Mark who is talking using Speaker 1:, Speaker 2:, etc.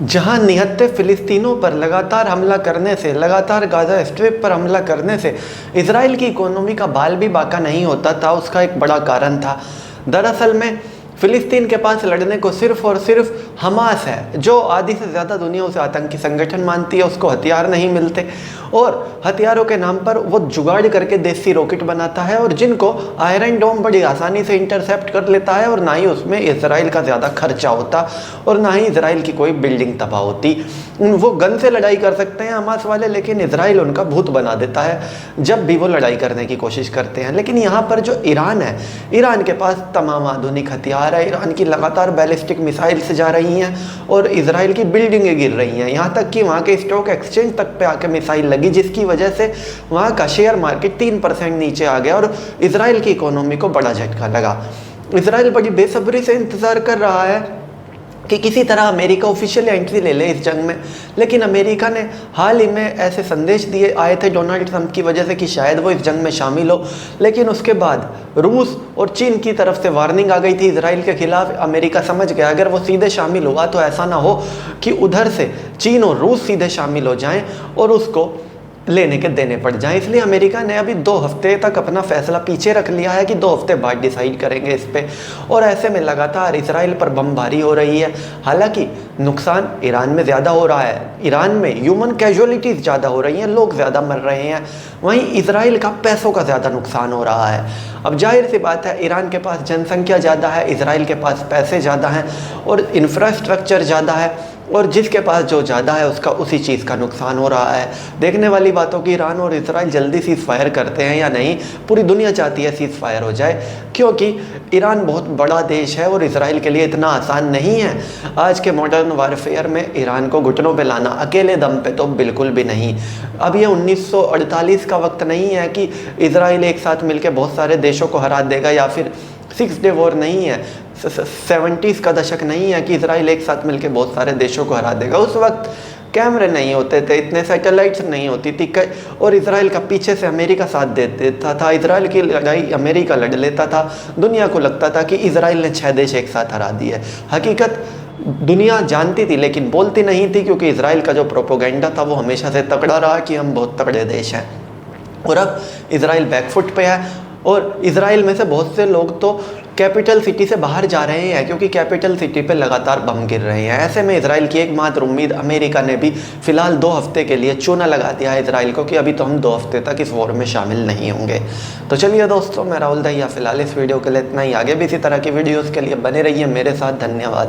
Speaker 1: जहां निहत्थे फ़िलिस्तीनों पर लगातार हमला करने से, लगातार गाज़ा स्ट्रिप पर हमला करने से इज़राइल की इकोनॉमी का बाल भी बाका नहीं होता था, उसका एक बड़ा कारण था। दरअसल में फ़िलिस्तीन के पास लड़ने को सिर्फ़ और सिर्फ हमास है, जो आधी से ज़्यादा दुनिया उसे आतंकी संगठन मानती है। उसको हथियार नहीं मिलते और हथियारों के नाम पर वो जुगाड़ करके देसी रॉकेट बनाता है, और जिनको आयरन डोम बड़ी आसानी से इंटरसेप्ट कर लेता है, और ना ही उसमें इजराइल का ज़्यादा खर्चा होता और ना ही इजराइल की कोई बिल्डिंग तबाह होती। वो गन से लड़ाई कर सकते हैं हमास वाले, लेकिन इजराइल उनका भूत बना देता है जब भी वो लड़ाई करने की कोशिश करते हैं। लेकिन यहाँ पर जो ईरान है, ईरान के पास तमाम आधुनिक हथियार है, ईरान की लगातार बैलिस्टिक मिसाइल से जा रही हैं और इजराइल की बिल्डिंगें गिर रही हैं, यहाँ तक कि वहाँ के स्टॉक एक्सचेंज तक पे आके मिसाइल लगी, जिसकी वजह से वहाँ का शेयर मार्केट 3% नीचे आ गया और इजराइल की इकोनॉमी को बड़ा झटका लगा। इजराइल बड़ी बेसब्री से इंतज़ार कर रहा है कि किसी तरह अमेरिका ऑफिशियल एंट्री ले ले इस जंग में, लेकिन अमेरिका ने हाल ही में ऐसे संदेश दिए आए थे डोनाल्ड ट्रंप की वजह से कि शायद वो इस जंग में शामिल हो, लेकिन उसके बाद रूस और चीन की तरफ से वार्निंग आ गई थी इजराइल के खिलाफ। अमेरिका समझ गया अगर वो सीधे शामिल हुआ तो ऐसा ना हो कि उधर से चीन और रूस सीधे शामिल हो जाएं और उसको लेने के देने पड़ जाएं। इसलिए अमेरिका ने अभी 2 हफ्ते तक अपना फैसला पीछे रख लिया है कि 2 हफ्ते बाद डिसाइड करेंगे इस पे, और ऐसे में लगातार इजराइल पर बमबारी हो रही है। हालांकि नुकसान ईरान में ज़्यादा हो रहा है, ईरान में ह्यूमन कैजुअलिटीज़ ज़्यादा हो रही हैं, लोग ज़्यादा मर रहे हैं, वहीं इजराइल का पैसों का ज़्यादा नुकसान हो रहा है। अब जाहिर सी बात है, ईरान के पास जनसंख्या ज़्यादा है, इजराइल के पास पैसे ज़्यादा हैं और इंफ्रास्ट्रक्चर ज़्यादा है, और जिसके पास जो ज़्यादा है उसका उसी चीज़ का नुकसान हो रहा है। देखने वाली बातों की ईरान और इजराइल जल्दी सीज़ फायर करते हैं या नहीं, पूरी दुनिया चाहती है सीज़ फायर हो जाए, क्योंकि ईरान बहुत बड़ा देश है और इजराइल के लिए इतना आसान नहीं है। आज के मॉडर्न वारफेयर में ईरान को घुटनों पे लाना अकेले दम पे तो बिल्कुल भी नहीं। अब ये 1948 का वक्त नहीं है कि इजराइल एक साथ मिलकर बहुत सारे देशों को हरा देगा, या फिर 6 डे वॉर नहीं है, 70s का दशक नहीं है कि इजराइल एक साथ मिलकर बहुत सारे देशों को हरा देगा। उस वक्त कैमरे नहीं होते थे, इतने सैटेलाइट्स नहीं होती थी, और इजराइल का पीछे से अमेरिका साथ दे देता था। इजराइल की लड़ाई अमेरिका लड़ लेता था, दुनिया को लगता था कि इजराइल ने 6 देश एक साथ हरा दिए। हकीकत दुनिया जानती थी लेकिन बोलती नहीं थी, क्योंकि इजराइल का जो प्रोपोगेंडा था वो हमेशा से तगड़ा रहा कि हम बहुत तगड़े देश हैं। और अब इजराइल बैकफुट पे है, और इजराइल में से बहुत से लोग तो कैपिटल सिटी से बाहर जा रहे हैं, क्योंकि कैपिटल सिटी पे लगातार बम गिर रहे हैं। ऐसे में इजराइल की एकमात्र उम्मीद, अमेरिका ने भी फिलहाल 2 हफ्ते के लिए चूना लगा दिया है इजराइल को कि अभी तो हम 2 हफ्ते तक इस वॉर में शामिल नहीं होंगे। तो चलिए दोस्तों, मैं राहुल दहिया, फिलहाल इस वीडियो के लिए इतना ही। आगे भी इसी तरह की वीडियोज़ के लिए बने रहिए मेरे साथ। धन्यवाद।